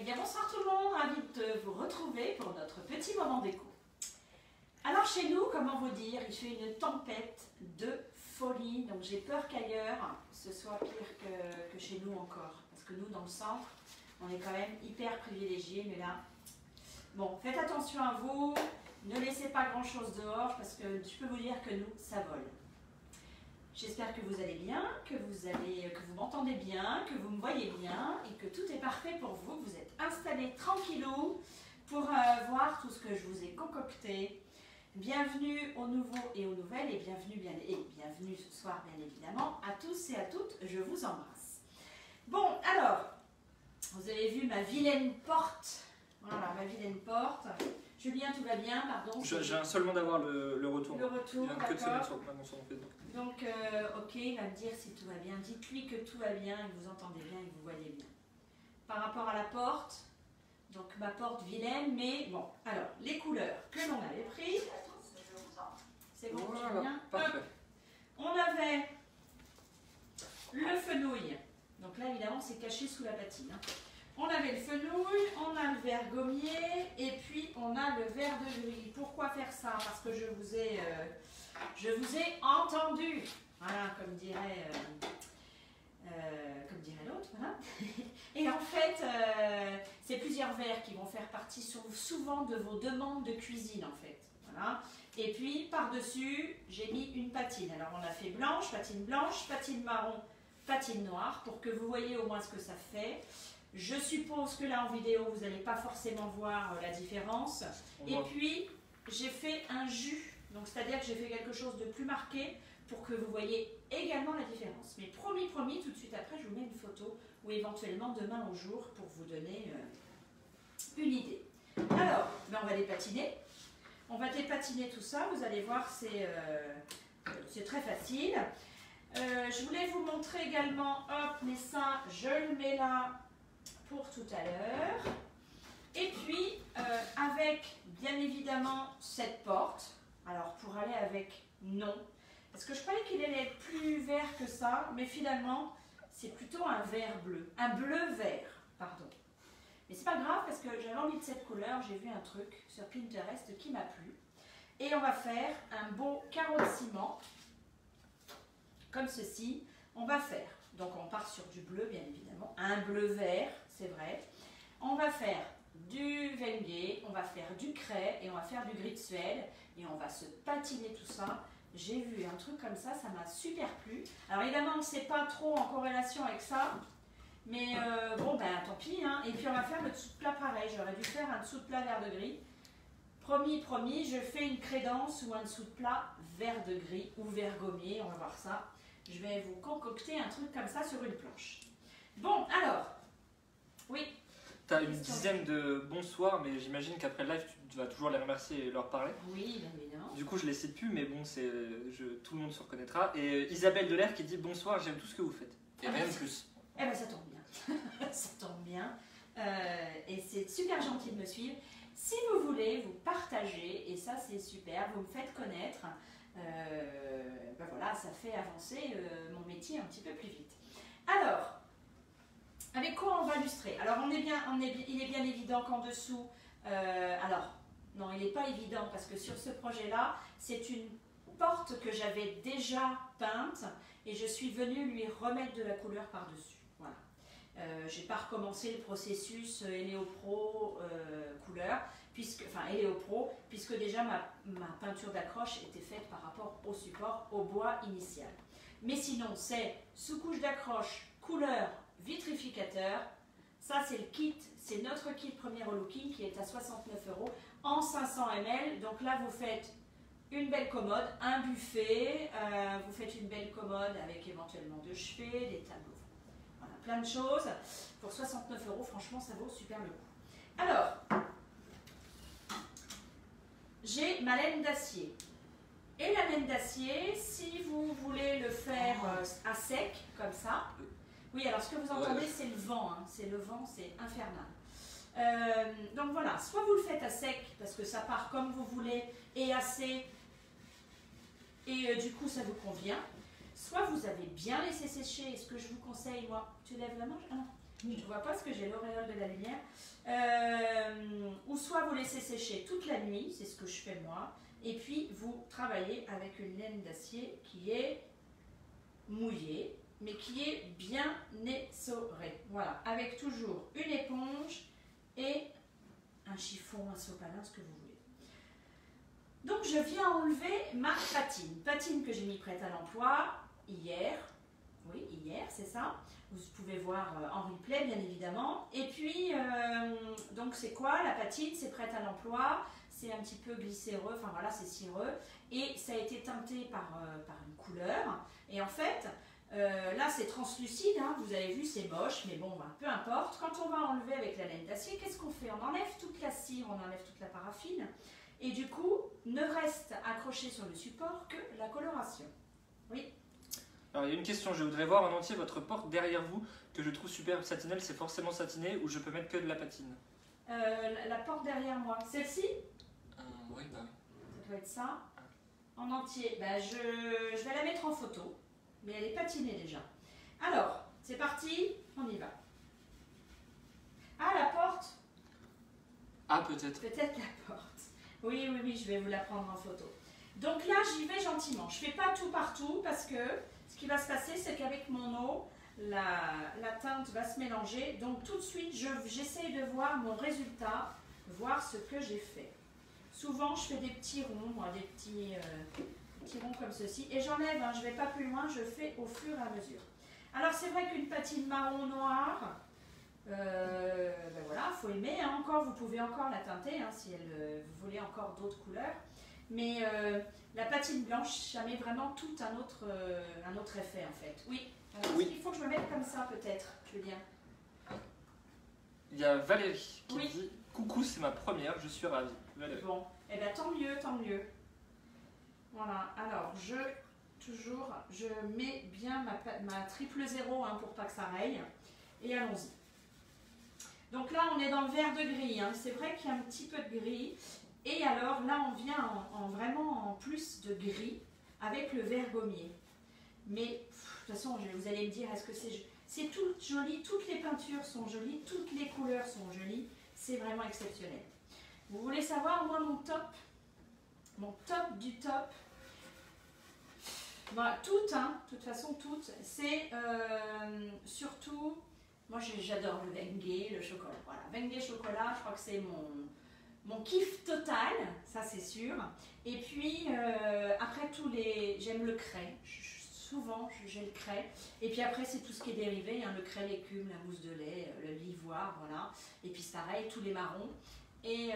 bien bonsoir tout le monde, ravi de vous retrouver pour notre petit moment déco. Alors chez nous, comment vous dire, il fait une tempête de folie, donc j'ai peur qu'ailleurs ce soit pire que chez nous encore. Parce que nous dans le centre, on est quand même hyper privilégiés, mais là, bon, faites attention à vous, ne laissez pas grand chose dehors parce que je peux vous dire que nous, ça vole. J'espère que vous allez bien, que vous m'entendez bien, que vous me voyez bien et que tout est parfait pour vous. Vous êtes installés tranquillou pour voir tout ce que je vous ai concocté. Bienvenue aux nouveaux et aux nouvelles et bienvenue ce soir bien évidemment à tous et à toutes. Je vous embrasse. Bon, alors, vous avez vu ma vilaine porte. Voilà, ma vilaine porte. Julien, tout va bien, pardon. Je viens seulement d'avoir le retour. Le retour, d'accord. Que de se mettre sur Facebook. Donc, ok, il va me dire si tout va bien. Dites-lui que tout va bien et que vous entendez bien et que vous voyez bien. Par rapport à la porte, donc ma porte vilaine, mais bon. Alors, les couleurs que l'on avait prises. C'est bon, voilà, Julien. parfait. On avait le fenouil. Donc là, évidemment, c'est caché sous la patine. Hein. On avait le fenouil, on a le vert gommier et puis on a le vert de gris. Pourquoi faire ça? Parce que je vous ai entendu. Voilà, comme dirait l'autre. Voilà. Et en fait, c'est plusieurs verts qui vont faire partie souvent de vos demandes de cuisine en fait. Voilà. Et puis par-dessus, j'ai mis une patine. Alors on a fait blanche, patine marron, patine noire pour que vous voyez au moins ce que ça fait. Je suppose que là en vidéo vous n'allez pas forcément voir la différence. Et puis j'ai fait un jus, donc c'est-à-dire que j'ai fait quelque chose de plus marqué pour que vous voyez également la différence. Mais promis, tout de suite après je vous mets une photo ou éventuellement demain au jour pour vous donner une idée. Alors, ben on va dépatiner. On va dépatiner tout ça, vous allez voir c'est très facile. Je voulais vous montrer également, hop, mais ça je le mets là pour tout à l'heure. Et puis avec bien évidemment cette porte. Alors pour aller avec non, parce que je croyais qu'il allait être plus vert que ça, mais finalement c'est plutôt un vert bleu, un bleu vert, pardon. Mais c'est pas grave parce que j'avais envie de cette couleur, j'ai vu un truc sur Pinterest qui m'a plu. Et on va faire un beau carreau de ciment comme ceci. On va faire, donc on part sur du bleu bien évidemment, un bleu vert, c'est vrai. On va faire du Wenge, on va faire du craie et on va faire du gris de Suède et on va se patiner tout ça. J'ai vu un truc comme ça m'a super plu. Alors évidemment, c'est pas trop en corrélation avec ça, mais bon ben tant pis. Hein. Et puis on va faire le dessous de plat pareil, j'aurais dû faire un dessous de plat vert de gris. Promis, je fais une crédence ou un dessous de plat vert de gris ou vert gommier, on va voir ça. Je vais vous concocter un truc comme ça sur une planche. Bon, alors, oui. Tu as une dizaine de bonsoir, mais j'imagine qu'après le live, tu vas toujours les remercier et leur parler. Oui, bien évidemment. Du coup, je les cite plus, mais bon, tout le monde se reconnaîtra. Et Isabelle Delair qui dit bonsoir, j'aime tout ce que vous faites. Et rien de plus. Eh bien, ça tombe bien. Ça tombe bien. Et c'est super gentil de me suivre. Si vous voulez, vous partagez, et ça c'est super, vous me faites connaître. Ben voilà, ça fait avancer mon métier un petit peu plus vite. Alors, avec quoi on va illustrer? Alors, il est bien évident qu'en dessous, alors, non, il n'est pas évident parce que sur ce projet-là, c'est une porte que j'avais déjà peinte et je suis venue lui remettre de la couleur par-dessus. Voilà. Je n'ai pas recommencé le processus Eleopro couleur, Eleopro, puisque déjà ma peinture d'accroche était faite par rapport au support, au bois initial. Mais sinon, c'est sous-couche d'accroche, couleur, vitrificateur. Ça, c'est le kit, c'est notre kit premier relooking qui est à 69 € en 500 ml. Donc là, vous faites une belle commode, un buffet, vous faites une belle commode avec éventuellement deux chevets, des tableaux. Voilà, plein de choses. Pour 69 €, franchement, ça vaut super le coup. Alors, j'ai ma laine d'acier. Et la laine d'acier, si vous voulez le faire à sec, comme ça. Oui, alors ce que vous entendez, c'est le vent. Hein, c'est le vent, c'est infernal. Donc voilà, soit vous le faites à sec, parce que ça part comme vous voulez, et assez, et du coup, ça vous convient. Soit vous avez bien laissé sécher, et ce que je vous conseille, moi, tu lèves la main? Ah non. Je ne vois pas parce que j'ai l'auréole de la lumière. Ou soit vous laissez sécher toute la nuit, c'est ce que je fais moi, et puis vous travaillez avec une laine d'acier qui est mouillée, mais qui est bien essorée. Voilà, avec toujours une éponge et un chiffon, un sopalin, ce que vous voulez. Donc je viens enlever ma patine. Patine que j'ai mis prête à l'emploi hier. Oui, hier, c'est ça. Vous pouvez voir en replay, bien évidemment. Et puis, donc c'est quoi la patine? C'est prête à l'emploi. C'est un petit peu glycéreux, enfin voilà, c'est cireux. Et ça a été teinté par une couleur. Et en fait, là c'est translucide, hein, vous avez vu, c'est moche, mais bon, ben, peu importe. Quand on va enlever avec la laine d'acier, qu'est-ce qu'on fait? On enlève toute la cire, on enlève toute la paraffine. Et du coup, ne reste accroché sur le support que la coloration. Oui. Alors, il y a une question, je voudrais voir en entier votre porte derrière vous, que je trouve superbe satinelle, c'est forcément satiné ou je peux mettre que de la patine? La porte derrière moi, celle-ci? Oui, bah oui. Ça doit être ça. En entier, bah, je vais la mettre en photo, mais elle est patinée déjà. Alors, c'est parti, on y va. Ah, la porte? Ah, peut-être. Peut-être la porte. Oui, oui, oui, je vais vous la prendre en photo. Donc là, j'y vais gentiment. Je ne fais pas tout partout parce que ce qui va se passer, c'est qu'avec mon eau, la teinte va se mélanger. Donc tout de suite, j'essaye de voir mon résultat, voir ce que j'ai fait. Souvent, je fais des petits ronds, moi, des petits ronds comme ceci. Et j'enlève, hein, je ne vais pas plus loin, je fais au fur et à mesure. Alors c'est vrai qu'une patine marron noire, ben voilà, il faut aimer. Hein, encore, vous pouvez encore la teinter hein, si vous voulez encore d'autres couleurs. Mais la patine blanche, ça met vraiment tout un autre effet en fait. Oui. Alors, oui. Il faut que je me mette comme ça peut-être, Julien. Il y a Valérie qui oui. dit « Coucou, c'est ma première, je suis ravie. » Bon, et eh bien tant mieux, tant mieux. Voilà, alors je mets bien ma triple zéro hein, pour pas que ça raye. Et allons-y. Donc là, on est dans le vert de gris. Hein. C'est vrai qu'il y a un petit peu de gris. Et alors là, on vient vraiment en plus de gris avec le vert gommier. Mais de toute façon, vous allez me dire, est-ce que c'est tout joli? Toutes les peintures sont jolies, toutes les couleurs sont jolies. C'est vraiment exceptionnel. Vous voulez savoir, moi, mon top du top, bah, toutes, hein, de toute façon, toutes, c'est surtout, moi j'adore le Wenge, le chocolat. Voilà, Wenge chocolat, je crois que c'est mon kiff total, ça c'est sûr. Et puis, après j'aime le craie, souvent j'ai le craie. Et puis après, c'est tout ce qui est dérivé, hein, le craie, l'écume, la mousse de lait, l'ivoire, voilà. Et puis c'est pareil, tous les marrons. Et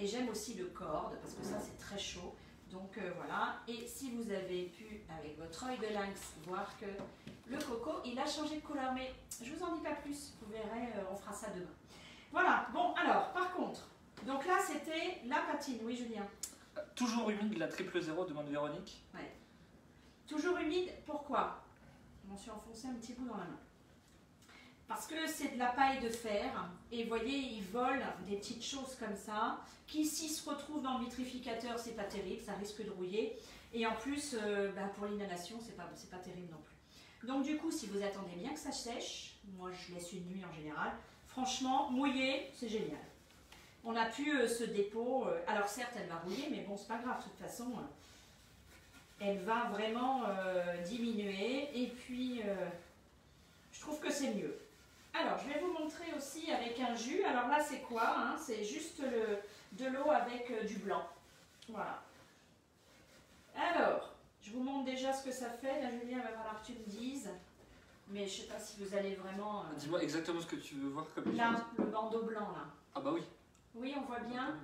j'aime aussi le corde, parce que ça c'est très chaud. Donc voilà, et si vous avez pu, avec votre œil de lynx, voir que le coco, il a changé de couleur. Mais je vous en dis pas plus, vous verrez, on fera ça demain. Voilà, bon alors, par contre, donc là c'était la patine, oui Julien. Toujours humide, la triple zéro, demande Véronique. Ouais. Toujours humide, pourquoi? Je m'en suis enfoncé un petit bout dans la main. Parce que c'est de la paille de fer, et vous voyez, il vole des petites choses comme ça, qui s'ils se retrouvent dans le vitrificateur, c'est pas terrible, ça risque de rouiller. Et en plus, pour l'inhalation, c'est pas terrible non plus. Donc du coup, si vous attendez bien que ça sèche, moi je laisse une nuit en général, franchement, mouillé, c'est génial. On a pu ce dépôt, alors certes elle va rouiller, mais bon, c'est pas grave, de toute façon, elle va vraiment diminuer, et puis je trouve que c'est mieux. Alors, je vais vous montrer aussi avec un jus. Alors là, c'est quoi hein? C'est juste de l'eau avec du blanc. Voilà. Alors, je vous montre déjà ce que ça fait. Là, Julien, il va falloir que tu me dises. Mais je ne sais pas si vous allez vraiment... Dis-moi exactement ce que tu veux voir comme là, chose. le bandeau blanc, là. Ah bah oui. Oui, on voit bien.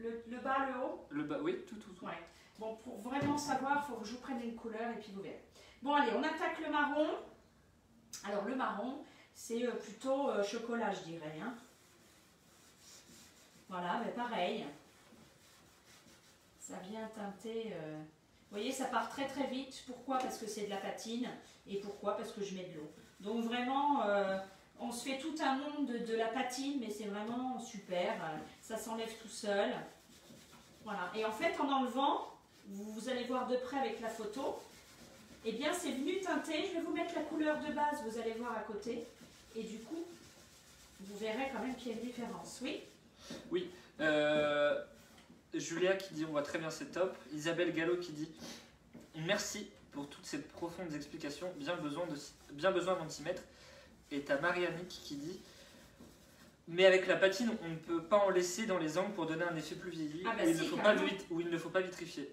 Oui. Le bas, le haut. Le bas, oui, tout. Ouais. Bon, pour vraiment savoir, il faut que je vous prenne une couleur et puis vous verrez. Bon, allez, on attaque le marron. Alors, le marron... c'est plutôt chocolat, je dirais. Hein. Voilà, mais pareil. Ça vient teinter... Vous voyez, ça part très très vite. Pourquoi? Parce que c'est de la patine. Et pourquoi? Parce que je mets de l'eau. Donc vraiment, on se fait tout un monde de la patine, mais c'est vraiment super. Ça s'enlève tout seul. Voilà. Et en fait, en enlevant, vous allez voir de près avec la photo, eh bien c'est venu teinter. Je vais vous mettre la couleur de base, vous allez voir à côté. et du coup, vous verrez quand même qu'il y a une différence. Oui? Oui. Julia qui dit on voit très bien, c'est top. Isabelle Gallo qui dit merci pour toutes ces profondes explications, bien besoin d'en s'y mettre. Et t'as Marianne qui dit mais avec la patine, on ne peut pas en laisser dans les angles pour donner un effet plus vieilli, Ah bah où, si, où il ne faut pas vitrifier.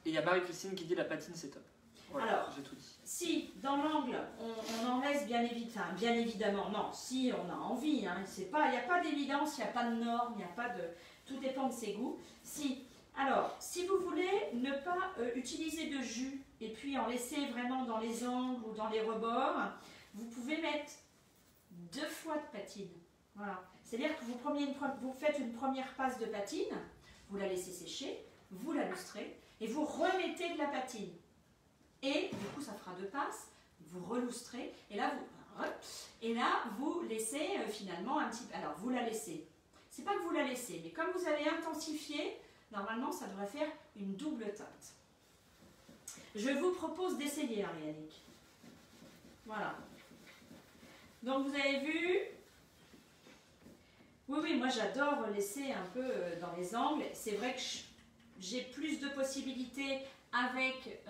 Et il y a Marie-Christine qui dit la patine c'est top. Voilà, alors, j'ai tout dit. si dans l'angle, on en laisse bien évidemment, non, si on a envie, hein, il n'y a pas d'évidence, il n'y a pas de normes, il n'y a pas de... Tout dépend de ses goûts. Alors, si vous voulez ne pas utiliser de jus et puis en laisser vraiment dans les angles ou dans les rebords, vous pouvez mettre 2 fois de patine. Voilà. C'est-à-dire que vous faites une première passe de patine, vous la laissez sécher, vous la lustrez et vous remettez de la patine. Et du coup, ça fera 2 passes, vous relustrez et là, vous laissez finalement un petit peu. Alors, vous la laissez. C'est pas que vous la laissez, mais comme vous allez intensifier, normalement, ça devrait faire une double teinte. Je vous propose d'essayer, Ariane. Voilà. Donc, vous avez vu. Oui, moi j'adore laisser un peu dans les angles. C'est vrai que j'ai plus de possibilités avec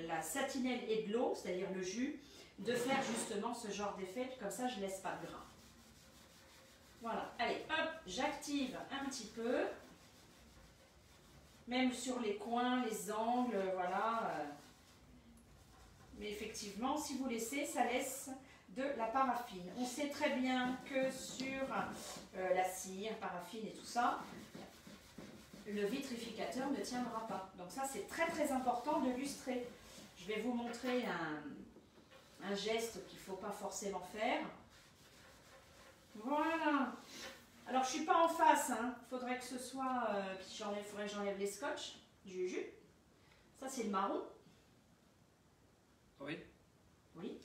la satinelle et de l'eau, c'est-à-dire le jus, de faire justement ce genre d'effet. Comme ça, je ne laisse pas de gras. Voilà. Allez, hop, j'active un petit peu. Même sur les coins, les angles, voilà. Mais effectivement, si vous laissez, ça laisse de la paraffine. On sait très bien que sur la cire, paraffine et tout ça, le vitrificateur ne tiendra pas. Donc ça, c'est très très important de lustrer. Je vais vous montrer un geste qu'il ne faut pas forcément faire. Voilà. Alors, je ne suis pas en face. Hein. Il faudrait que ce soit... faudrait que j'enlève les scotch du jus. Ça, c'est le marron. Oui. Oui.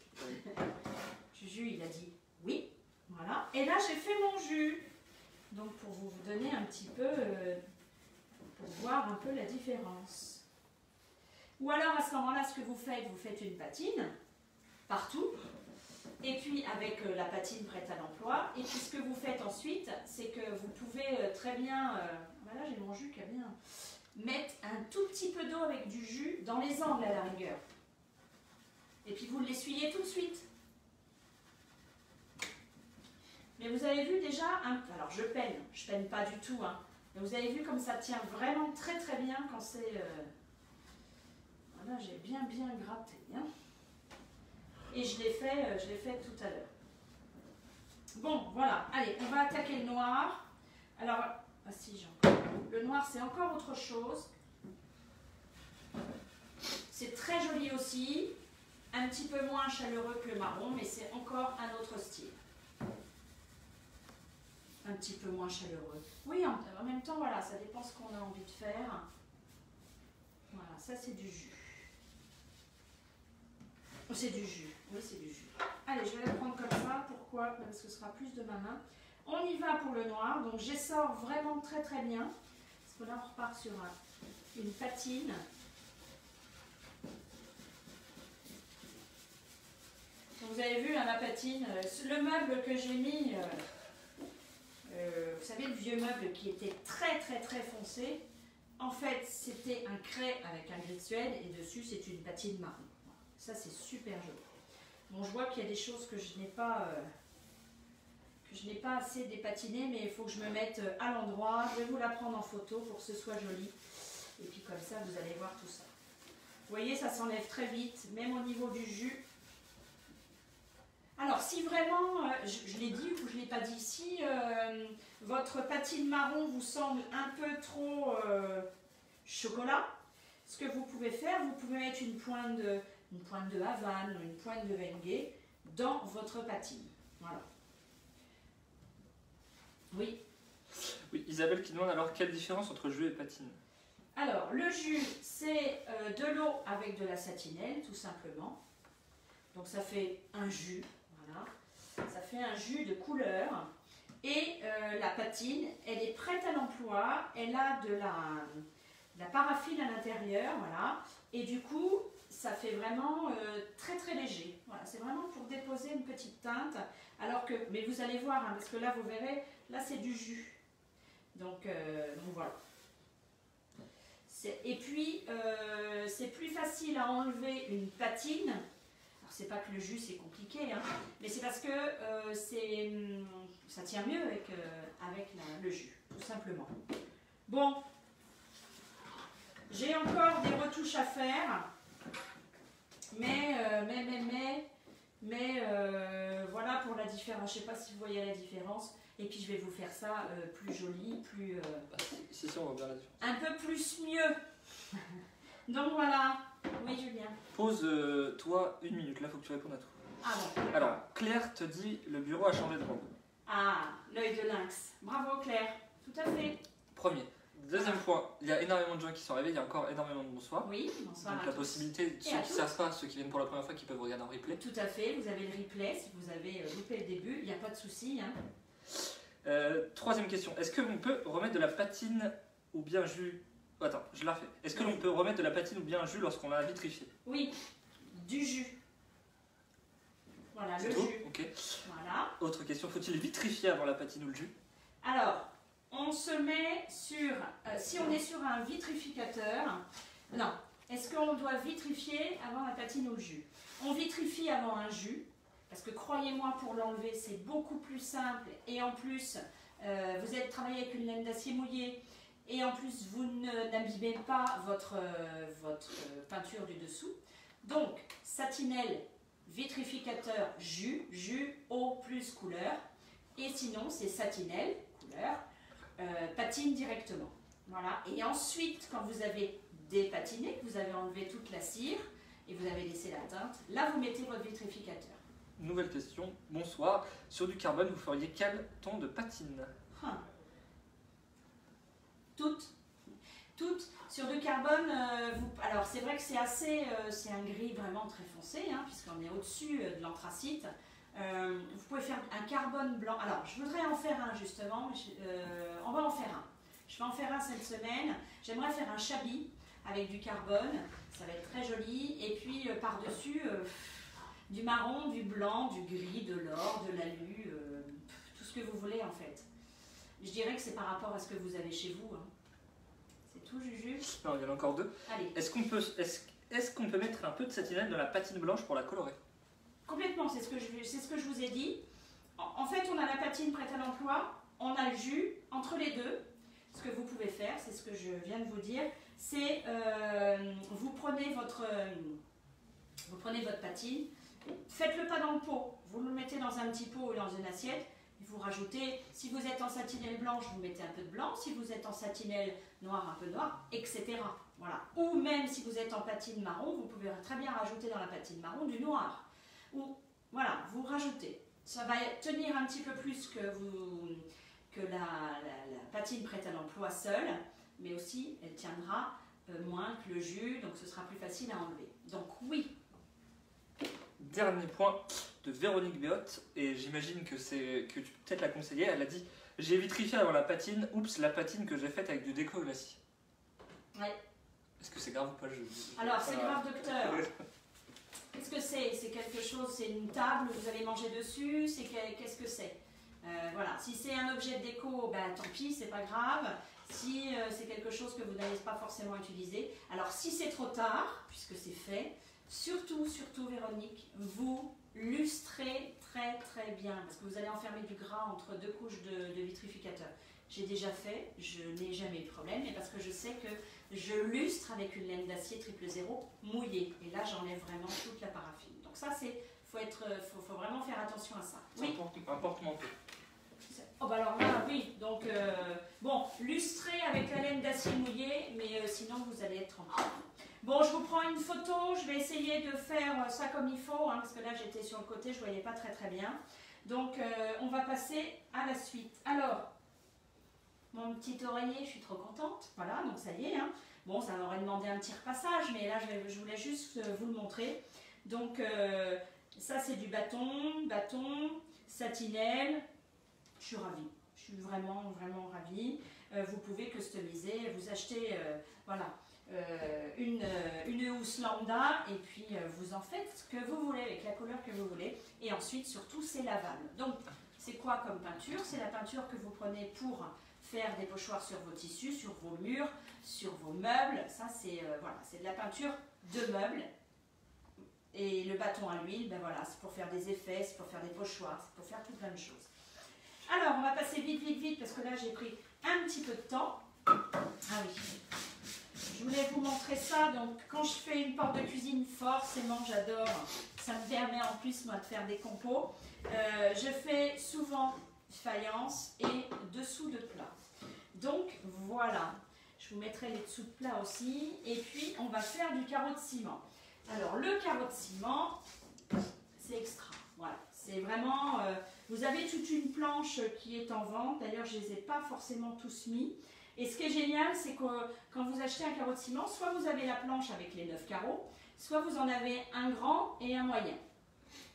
Juju, il a dit oui. Voilà. Et là, j'ai fait mon jus. Donc, pour vous donner un petit peu, pour voir un peu la différence. Ou alors, à ce moment-là, ce que vous faites une patine partout. Et puis, avec la patine prête à l'emploi. Et puis, ce que vous faites ensuite, c'est que vous pouvez très bien... voilà, j'ai mon jus qui a bien... Mettre un tout petit peu d'eau avec du jus dans les angles à la rigueur. Et puis vous l'essuyez tout de suite. Mais vous avez vu déjà, alors je peine pas du tout, hein, mais vous avez vu comme ça tient vraiment très très bien quand c'est... Voilà, j'ai bien gratté. Hein. Et je l'ai fait tout à l'heure. Bon, voilà, allez, on va attaquer le noir. Alors, ah si, j'ai encore... Le noir, c'est encore autre chose. C'est très joli aussi. Un petit peu moins chaleureux que le marron, mais c'est encore un autre style. Un petit peu moins chaleureux. Oui, en même temps, voilà, ça dépend ce qu'on a envie de faire. Voilà, ça c'est du jus. C'est du jus, oui c'est du jus. Allez, je vais le prendre comme ça, pourquoi? Parce que ce sera plus de ma main. On y va pour le noir, donc j'essore vraiment très très bien. Parce que là on repart sur une patine. Vous avez vu, ma patine, le meuble que j'ai mis, vous savez, le vieux meuble qui était très très très foncé, en fait, c'était un craie avec un gris de Suède et dessus, c'est une patine marron. Ça, c'est super joli. Bon, je vois qu'il y a des choses que je n'ai pas assez dépatinées, mais il faut que je me mette à l'endroit. Je vais vous la prendre en photo pour que ce soit joli. Et puis comme ça, vous allez voir tout ça. Vous voyez, ça s'enlève très vite, même au niveau du jus. Alors, si vraiment, je l'ai dit ou je ne l'ai pas dit, si votre patine marron vous semble un peu trop chocolat, ce que vous pouvez faire, vous pouvez mettre une pointe de Havane ou une pointe de Wenge dans votre patine. Voilà. Oui. Oui, Isabelle qui demande alors quelle différence entre jus et patine? Alors, le jus, c'est de l'eau avec de la satinelle, tout simplement. Donc, ça fait un jus. Ça fait un jus de couleur et la patine, elle est prête à l'emploi, elle a de la paraffine à l'intérieur, voilà. Et du coup, ça fait vraiment très très léger. Voilà, c'est vraiment pour déposer une petite teinte. Alors que, mais vous allez voir, hein, parce que là vous verrez, là c'est du jus. Donc voilà. Et puis c'est plus facile à enlever une patine. Alors c'est pas que le jus c'est compliqué, hein, mais c'est parce que ça tient mieux avec le jus, tout simplement. Bon, j'ai encore des retouches à faire, mais voilà pour la différence. Je sais pas si vous voyez la différence. Et puis je vais vous faire ça plus joli, plus... Si, on voit bien la différence. Un peu plus mieux. Donc voilà. Oui, Julien. Pose toi 1 minute, là faut que tu répondes à tout. Ah bon. Alors, Claire te dit le bureau a changé de robe. Ah, l'œil de lynx. Bravo Claire. Tout à fait. Premier. Deuxième point, il y a énormément de gens qui sont arrivés, il y a encore énormément de bonsoir. Oui, bonsoir. Donc la possibilité, ceux qui ne savent pas, ceux qui viennent pour la première fois, qui peuvent regarder en replay. Tout à fait, vous avez le replay, si vous avez loupé le début, il n'y a pas de souci. Hein. Troisième question, est-ce que l'on peut remettre de la patine ou bien jus? Attends, je la refais. Est-ce que l'on peut remettre de la patine ou bien un jus lorsqu'on l'a vitrifié? Oui, du jus. Voilà, le tout jus. Ok. Voilà. Autre question, faut-il vitrifier avant la patine ou le jus? Alors, on se met sur, si on est sur un vitrificateur, non, est-ce qu'on doit vitrifier avant la patine ou le jus? On vitrifie avant un jus, parce que croyez-moi, pour l'enlever, c'est beaucoup plus simple, et en plus, vous allez travailler avec une laine d'acier mouillée, et en plus, vous n'abîmez pas votre peinture du dessous. Donc, satinelle, vitrificateur, jus, eau plus couleur, et sinon, c'est satinelle, couleur, patine directement. Voilà. Et ensuite, quand vous avez dépatiné, que vous avez enlevé toute la cire et vous avez laissé la teinte, là vous mettez votre vitrificateur. Nouvelle question, bonsoir. Sur du carbone, vous feriez quel ton de patine? Toutes. Sur du carbone, alors c'est vrai que c'est c'est un gris vraiment très foncé, hein, puisqu'on est au-dessus de l'anthracite. Vous pouvez faire un carbone blanc. Alors, je voudrais en faire un justement. On va en faire un. Je vais en faire un cette semaine. J'aimerais faire un chablis avec du carbone. Ça va être très joli. Et puis par-dessus, du marron, du blanc, du gris, de l'or, de l'alu, tout ce que vous voulez en fait. Je dirais que c'est par rapport à ce que vous avez chez vous. Hein. C'est tout, Juju? Non, il y en a encore deux. Allez. Est-ce qu'on peut mettre un peu de satinelle dans la patine blanche pour la colorer? Complètement, c'est ce que je vous ai dit. En fait, on a la patine prête à l'emploi, on a le jus. Entre les deux, ce que vous pouvez faire, c'est ce que je viens de vous dire, c'est vous prenez votre patine, faites-le pas dans le pot, vous le mettez dans un petit pot ou dans une assiette, et vous rajoutez, si vous êtes en satinelle blanche, vous mettez un peu de blanc, si vous êtes en satinelle noire, un peu noir, etc. Voilà. Ou même si vous êtes en patine marron, vous pouvez très bien rajouter dans la patine marron du noir. Ou voilà, vous rajoutez. Ça va tenir un petit peu plus que la patine prête à l'emploi seule, mais aussi elle tiendra moins que le jus, donc ce sera plus facile à enlever. Donc oui. Dernier point de Véronique Béotte, et j'imagine que tu peux peut-être la conseiller. Elle a dit: j'ai vitrifié avant la patine, oups, la patine que j'ai faite avec du déco glacis. Ouais. Est-ce que c'est grave ou pas? Alors c'est grave, docteur. Qu'est-ce que c'est? C'est quelque chose, c'est une table où vous allez manger dessus, qu'est-ce que c'est? Voilà, si c'est un objet de déco, ben, tant pis, c'est pas grave. Si c'est quelque chose que vous n'allez pas forcément utiliser, alors si c'est trop tard, puisque c'est fait, surtout Véronique, vous lustrez très bien, parce que vous allez enfermer du gras entre deux couches de vitrificateur. J'ai déjà fait, je n'ai jamais eu de problème, mais parce que je sais que je lustre avec une laine d'acier 000 mouillée. Et là, j'enlève vraiment toute la paraffine. Donc ça, faut vraiment faire attention à ça. Oui. Un porte-manteau. Oh bah alors là, oui. Donc, bon, lustrer avec la laine d'acier mouillée, mais sinon, vous allez être tranquille. Bon, je vous prends une photo. Je vais essayer de faire ça comme il faut, hein, parce que là, j'étais sur le côté, je ne voyais pas très bien. Donc, on va passer à la suite. Alors, mon petit oreiller, je suis trop contente. Voilà, donc ça y est. Hein. Bon, ça m'aurait demandé un petit repassage, mais là, je voulais juste vous le montrer. Donc, ça, c'est du bâton, satinelle. Je suis ravie. Je suis vraiment, vraiment ravie. Vous pouvez customiser, vous achetez voilà, une housse lambda et puis vous en faites ce que vous voulez avec la couleur que vous voulez. Et ensuite, surtout, c'est lavable. Donc, c'est quoi comme peinture? C'est la peinture que vous prenez pour faire des pochoirs sur vos tissus, sur vos murs, sur vos meubles. Ça, c'est voilà, c'est de la peinture de meubles. Et le bâton à l'huile, ben voilà, c'est pour faire des effets, c'est pour faire des pochoirs, c'est pour faire tout plein de choses. Alors, on va passer vite, vite, vite, parce que là, j'ai pris un petit peu de temps. Ah oui. Je voulais vous montrer ça. Donc, quand je fais une porte de cuisine, forcément, j'adore. Ça me permet en plus, moi, de faire des compos. Je fais souvent faïence et dessous de plat. Donc, voilà. Je vous mettrai les dessous de plat aussi. Et puis, on va faire du carreau de ciment. Alors, le carreau de ciment, c'est extra. Voilà. C'est vraiment... vous avez toute une planche qui est en vente. D'ailleurs, je ne les ai pas forcément tous mis. Et ce qui est génial, c'est que quand vous achetez un carreau de ciment, soit vous avez la planche avec les 9 carreaux, soit vous en avez un grand et un moyen.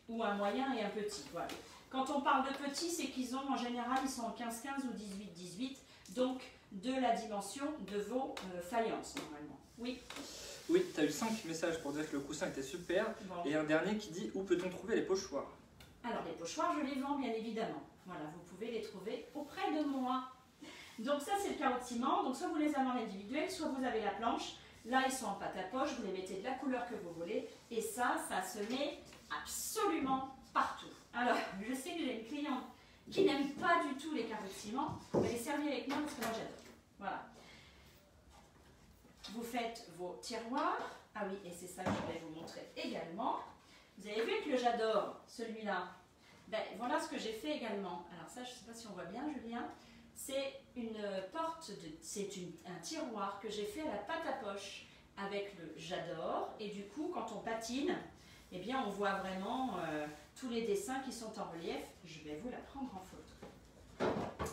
Ou un moyen et un petit. Voilà. Quand on parle de petit, c'est qu'ils ont, en général, ils sont en 15-15 ou 18-18. Donc, de la dimension de vos faïences, normalement. Oui. Oui, tu as eu 5 messages pour dire que le coussin était super. Bon. Et un dernier qui dit, où peut-on trouver les pochoirs? Alors, les pochoirs, je les vends, bien évidemment. Voilà, vous pouvez les trouver auprès de moi. Donc ça, c'est le carreau de ciment. Donc soit vous les avez en individuel, soit vous avez la planche. Là, ils sont en pâte à poche. Vous les mettez de la couleur que vous voulez. Et ça se met absolument partout. Alors, je sais que j'ai une cliente qui n'aime pas du tout les carreaux de ciment. Elle est servie avec moi parce que moi, j'adore. Voilà. Vous faites vos tiroirs. Ah oui, et c'est ça que je vais vous montrer également. Vous avez vu que le j'adore, celui-là. Ben, voilà ce que j'ai fait également. Alors ça, je ne sais pas si on voit bien, Julien. C'est une porte, c'est un tiroir que j'ai fait à la pâte à poche avec le j'adore. Et du coup, quand on patine, eh bien, on voit vraiment tous les dessins qui sont en relief. Je vais vous la prendre en photo.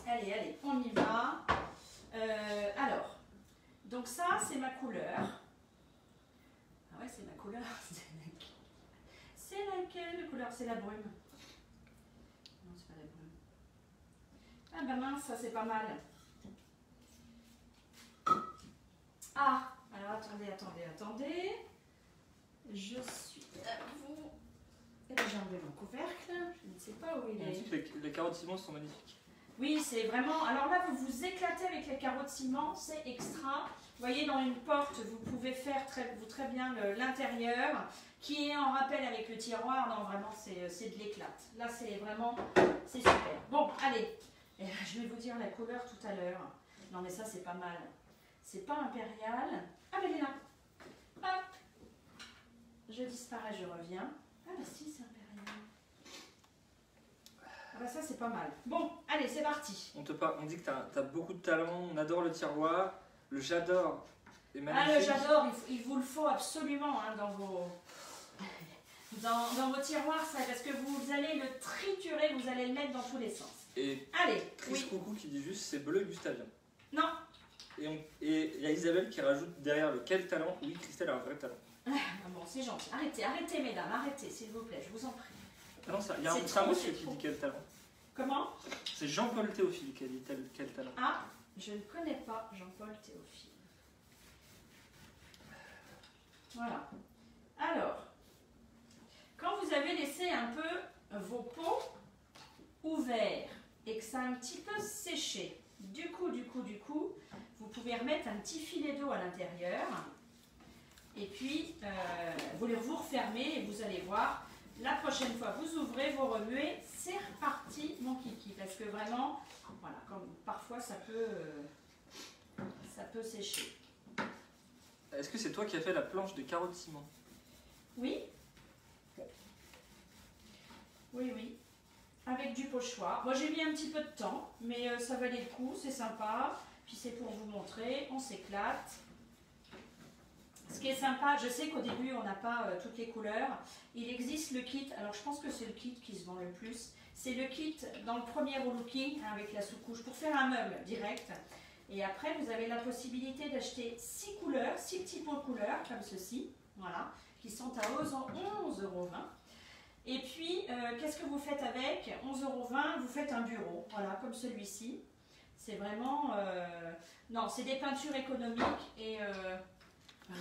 Allez, allez, on y va. Alors, donc ça, c'est ma couleur. Ah ouais, c'est ma couleur. C'est laquelle couleur? C'est la brume. Non, c'est pas la brume. Ah ben mince, ça c'est pas mal. Ah, alors attendez. Je suis à vous. Et là, j'ai enlevé mon couvercle. Je ne sais pas où il est. Les carreaux de ciment sont magnifiques. Oui, c'est vraiment... Alors là, vous vous éclatez avec les carreaux de ciment, c'est extra. Vous voyez, dans une porte, vous pouvez faire très bien l'intérieur, qui est en rappel avec le tiroir. Non, vraiment, c'est de l'éclat. Là, c'est vraiment... C'est super. Bon, allez. Je vais vous dire la couleur tout à l'heure. Non, mais ça, c'est pas mal. C'est pas impérial. Ah, mais elle est là. Hop. Je disparais, je reviens. Ah, bah si, c'est impérial. Ah, bah ça, c'est pas mal. Bon, allez, c'est parti. On dit que tu as beaucoup de talent. On adore le tiroir. Le j'adore est magnifique. Ah, le j'adore, il vous le faut absolument hein, dans vos tiroirs, ça, parce que vous allez le triturer, vous allez le mettre dans tous les sens. Et allez, Chris Coucou qui dit juste c'est bleu gustavien. Non. Et il y a Isabelle qui rajoute derrière le quel talent. Oui, Christelle a un vrai talent. Ah bon, c'est gentil. Arrêtez mesdames, arrêtez s'il vous plaît, je vous en prie. Ah non, il y a un monsieur qui dit quel talent. Comment? C'est Jean-Paul Théophile qui a dit quel talent. Ah, je ne connais pas Jean-Paul Théophile. Voilà. Alors, quand vous avez laissé un peu vos pots ouverts et que ça a un petit peu séché, du coup, vous pouvez remettre un petit filet d'eau à l'intérieur et puis vous refermez et vous allez voir, la prochaine fois vous ouvrez, vous remuez, c'est reparti mon kiki, parce que vraiment, voilà, comme parfois ça peut sécher. Est-ce que c'est toi qui as fait la planche de carreaux de ciment? Oui. Oui. Avec du pochoir. Moi j'ai mis un petit peu de temps, mais ça valait le coup, c'est sympa. Puis c'est pour vous montrer, on s'éclate. Ce qui est sympa, je sais qu'au début on n'a pas toutes les couleurs. Il existe le kit, alors je pense que c'est le kit qui se vend le plus. C'est le kit dans le premier au looking hein, avec la sous-couche pour faire un meuble direct. Et après vous avez la possibilité d'acheter 6 couleurs, 6 petits pots de couleurs comme ceci, voilà, qui sont à 11,20 €. Et puis, qu'est-ce que vous faites avec 11,20 €, vous faites un bureau, voilà, comme celui-ci. C'est vraiment... non, c'est des peintures économiques et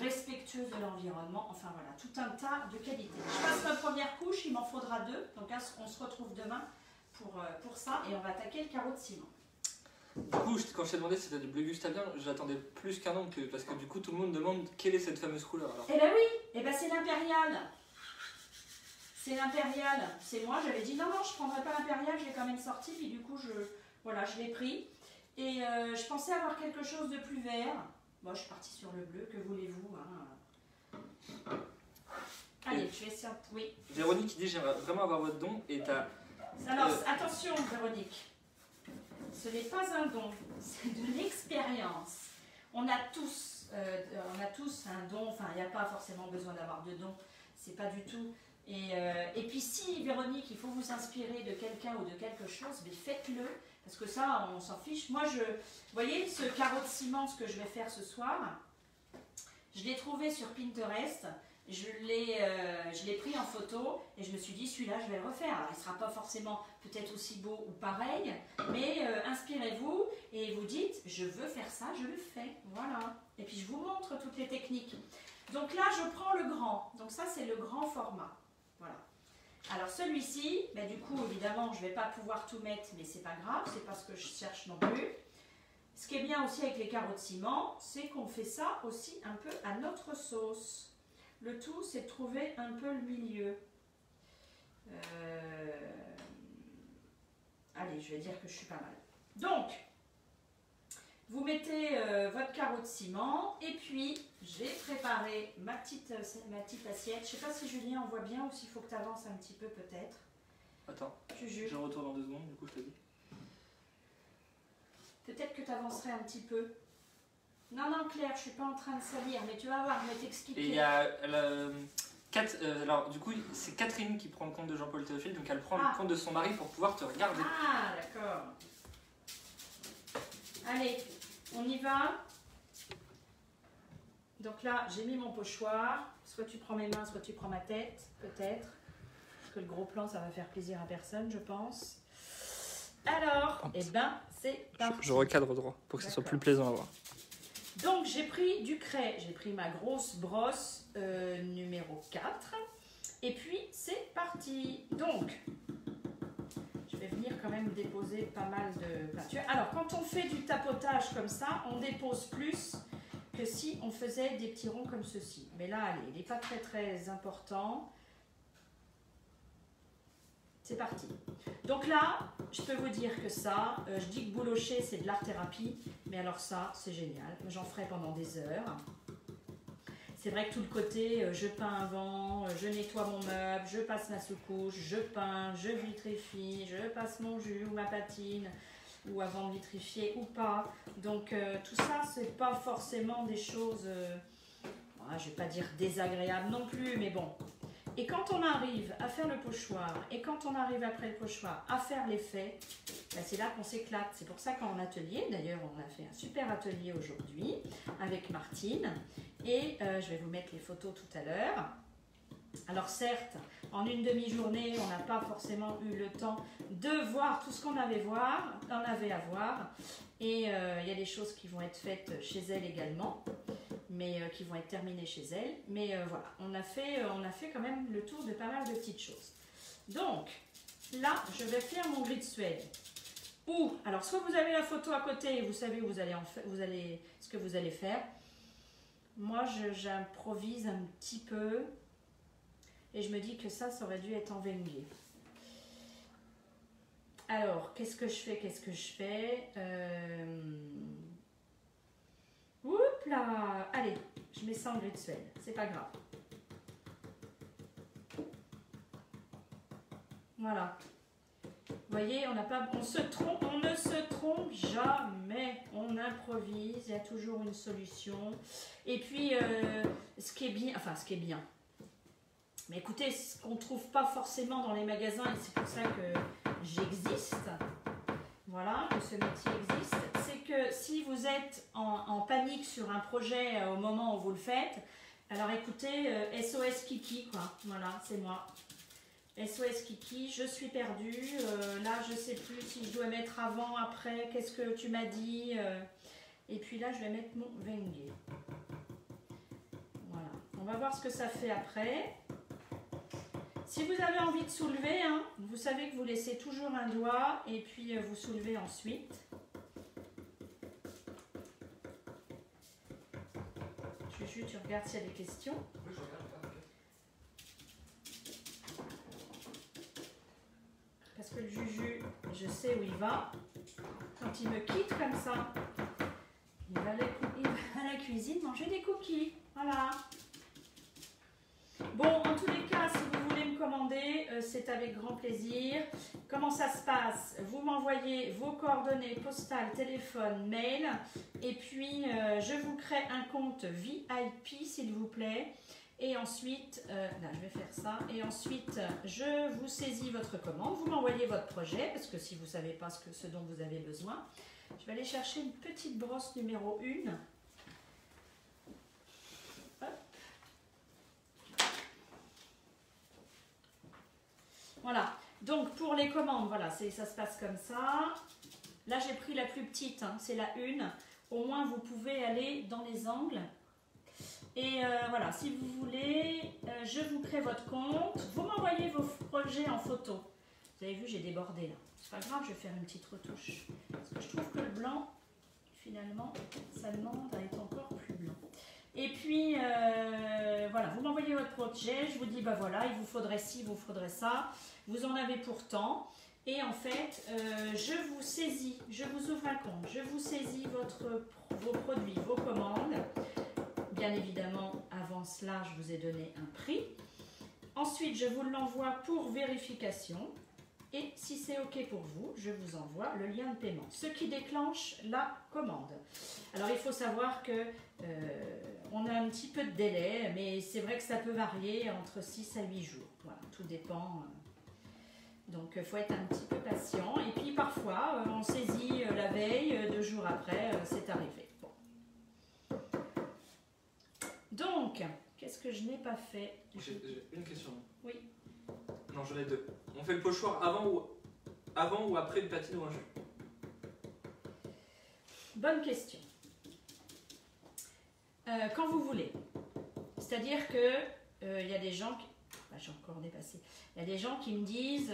respectueuses de l'environnement. Enfin voilà, tout un tas de qualités. Je passe ma première couche, il m'en faudra 2. Donc on se retrouve demain pour ça et on va attaquer le carreau de ciment. Du coup, quand je t'ai demandé si c'était du bleu gustavien, j'attendais plus qu'un nom, parce que du coup tout le monde demande quelle est cette fameuse couleur alors. Eh ben oui, eh ben c'est l'impérial. C'est l'impérial. C'est moi, j'avais dit non, je ne prendrais pas l'impérial, je l'ai quand même sorti, puis du coup je l'ai pris. Et je pensais avoir quelque chose de plus vert. Moi, je suis partie sur le bleu, que voulez-vous hein. Allez, je vais essayer. Oui. Véronique qui dit j'aimerais vraiment avoir votre don et t'as. Alors, attention Véronique, ce n'est pas un don, c'est de l'expérience. On a tous un don, enfin il n'y a pas forcément besoin d'avoir de don, c'est pas du tout. Et puis si Véronique, il faut vous inspirer de quelqu'un ou de quelque chose, mais faites-le, parce que ça on s'en fiche. Moi vous voyez ce carreau de ciment, ce que je vais faire ce soir, je l'ai trouvé sur Pinterest. Je l'ai pris en photo et je me suis dit celui-là je vais le refaire. Alors, il ne sera pas forcément peut-être aussi beau ou pareil, mais inspirez-vous et vous dites je veux faire ça, je le fais. Voilà. Et puis je vous montre toutes les techniques. Donc là je prends le grand. Donc ça c'est le grand format. Voilà. Alors celui-ci, ben, du coup évidemment je ne vais pas pouvoir tout mettre, mais c'est pas grave, c'est pas ce que je cherche non plus. Ce qui est bien aussi avec les carreaux de ciment, c'est qu'on fait ça aussi un peu à notre sauce. Le tout, c'est de trouver un peu le milieu. Allez, je vais dire que je suis pas mal. Donc, vous mettez votre carreau de ciment et puis j'ai préparé ma petite assiette. Je ne sais pas si Julien en voit bien ou s'il faut que tu avances un petit peu peut-être. Attends, je retourne dans 2 secondes, du coup je te dis. Peut-être que tu avancerais un petit peu. Non, Claire, je ne suis pas en train de salir, mais tu vas voir, je vais t'expliquer. Et il y a alors, du coup, c'est Catherine qui prend le compte de Jean-Paul Théophile, donc elle prend le compte de son mari pour pouvoir te regarder. Ah, d'accord. Allez, on y va. Donc là, j'ai mis mon pochoir. Soit tu prends mes mains, soit tu prends ma tête, peut-être. Parce que le gros plan, ça va faire plaisir à personne, je pense. Alors, eh ben, c'est parti. Je recadre droit pour que ce soit plus plaisant à voir. Donc j'ai pris du craie, j'ai pris ma grosse brosse numéro 4 et puis c'est parti. Donc je vais venir quand même déposer pas mal de peinture. Alors quand on fait du tapotage comme ça, on dépose plus que si on faisait des petits ronds comme ceci. Mais là, allez, il n'est pas très important. C'est parti. Donc là, je peux vous dire que ça, je dis que boulocher, c'est de l'art-thérapie, mais alors ça, c'est génial. J'en ferai pendant des heures. C'est vrai que tout le côté, je peins avant, je nettoie mon meuble, je passe ma sous-couche, je peins, je vitrifie, je passe mon jus ou ma patine, ou avant de vitrifier ou pas. Donc tout ça, c'est pas forcément des choses, je ne vais pas dire désagréables non plus, mais bon. Et quand on arrive à faire le pochoir, et quand on arrive après le pochoir à faire l'effet, ben c'est là qu'on s'éclate. C'est pour ça qu'en atelier, d'ailleurs on a fait un super atelier aujourd'hui avec Martine, et je vais vous mettre les photos tout à l'heure. Alors certes, en une demi-journée, on n'a pas forcément eu le temps de voir tout ce qu'on avait à voir, et il y a des choses qui vont être faites chez elle également, mais qui vont être terminées chez elle. Mais voilà, on a fait quand même le tour de pas mal de petites choses. Donc, là, je vais faire mon gris de Suède. Alors, soit vous avez la photo à côté et vous savez où ce que vous allez faire. Moi, j'improvise un petit peu et je me dis que ça aurait dû être en Wenge. Alors, qu'est-ce que je fais Oups là. Allez, je mets ça en gris de Suède, c'est pas grave. Voilà. Vous voyez, on ne se trompe jamais. On improvise, il y a toujours une solution. Et puis, ce qui est bien. Mais écoutez, ce qu'on ne trouve pas forcément dans les magasins, et c'est pour ça que j'existe, voilà, que ce métier existe, c'est que si vous êtes en panique sur un projet au moment où vous le faites, alors écoutez, SOS Kiki, quoi. Voilà, c'est moi. SOS Kiki, je suis perdue. Là, je ne sais plus si je dois mettre avant, après. Qu'est-ce que tu m'as dit et puis là, je vais mettre mon Wenge. Voilà. On va voir ce que ça fait après. Si vous avez envie de soulever, hein, vous savez que vous laissez toujours un doigt et puis vous soulevez ensuite. Juju, tu regardes s'il y a des questions. Oui, je regarde. Parce que le Juju, je sais où il va. Quand il me quitte comme ça, il va à la cuisine manger des cookies. Voilà. Bon, en tous les cas, si vous voulez me commander, c'est avec grand plaisir. Comment ça se passe? Vous m'envoyez vos coordonnées postales, téléphone, mail. Et puis, je vous crée un compte VIP, s'il vous plaît. Et ensuite, là, je vais faire ça. Et ensuite, je vous saisis votre commande. Vous m'envoyez votre projet, parce que si vous ne savez pas ce dont vous avez besoin. Je vais aller chercher une petite brosse numéro 1. Hop. Voilà. Donc, pour les commandes, voilà, ça se passe comme ça. Là, j'ai pris la plus petite, hein, c'est la 1. Au moins, vous pouvez aller dans les angles. Et voilà, si vous voulez, je vous crée votre compte. Vous m'envoyez vos projets en photo. Vous avez vu, j'ai débordé là. C'est pas grave, je vais faire une petite retouche. Parce que je trouve que le blanc, finalement, ça demande à être encore plus blanc. Et puis, voilà, vous m'envoyez votre projet. Je vous dis, bah voilà, il vous faudrait ci, il vous faudrait ça. Vous en avez pourtant. Et en fait, je vous saisis, je vous ouvre un compte. Je vous saisis vos produits, vos commandes. Bien évidemment, avant cela, je vous ai donné un prix. Ensuite, je vous l'envoie pour vérification. Et si c'est OK pour vous, je vous envoie le lien de paiement. Ce qui déclenche la commande. Alors, il faut savoir que on a un petit peu de délai, mais c'est vrai que ça peut varier entre 6 à 8 jours. Voilà, tout dépend. Donc, il faut être un petit peu patient. Et puis, parfois, on saisit la veille, 2 jours après, c'est arrivé. Bon. Donc, qu'est-ce que je n'ai pas fait? J'ai une question. Oui. Non, j'en ai 2. On fait le pochoir avant ou après une patine ou un jus? Bonne question. Quand vous voulez. C'est-à-dire que il y a des gens qui... j'ai encore dépassé. Il y a des gens qui me disent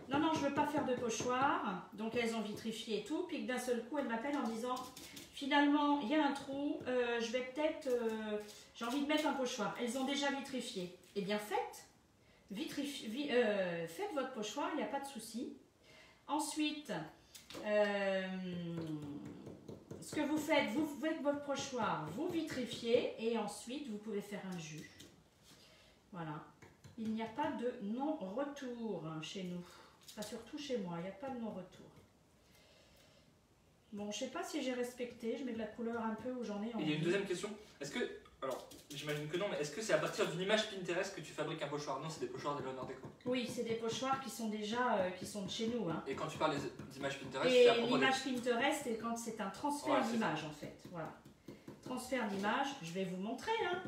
non, non, je ne veux pas faire de pochoir. Donc, elles ont vitrifié et tout. Puis que d'un seul coup, elles m'appellent en disant... Finalement, il y a un trou, je vais peut-être, j'ai envie de mettre un pochoir. Elles ont déjà vitrifié. Eh bien, faites votre pochoir, il n'y a pas de souci. Ensuite, ce que vous faites votre pochoir, vous vitrifiez et ensuite, vous pouvez faire un jus. Voilà. Il n'y a pas de non-retour chez nous. Enfin, surtout chez moi, il n'y a pas de non-retour. Bon, je sais pas si j'ai respecté, je mets de la couleur un peu où j'en ai envie. Il y a une deuxième question. Est-ce que, alors j'imagine que non, mais est-ce que c'est à partir d'une image Pinterest que tu fabriques un pochoir? Non, c'est des pochoirs de Léonard Déco. Oui, c'est des pochoirs qui sont déjà qui sont de chez nous. Hein. Et quand tu parles d'images Pinterest, et c'est à propos l'image Pinterest, c'est quand c'est un transfert d'image en fait. Voilà. Transfert d'image, je vais vous montrer. Hein.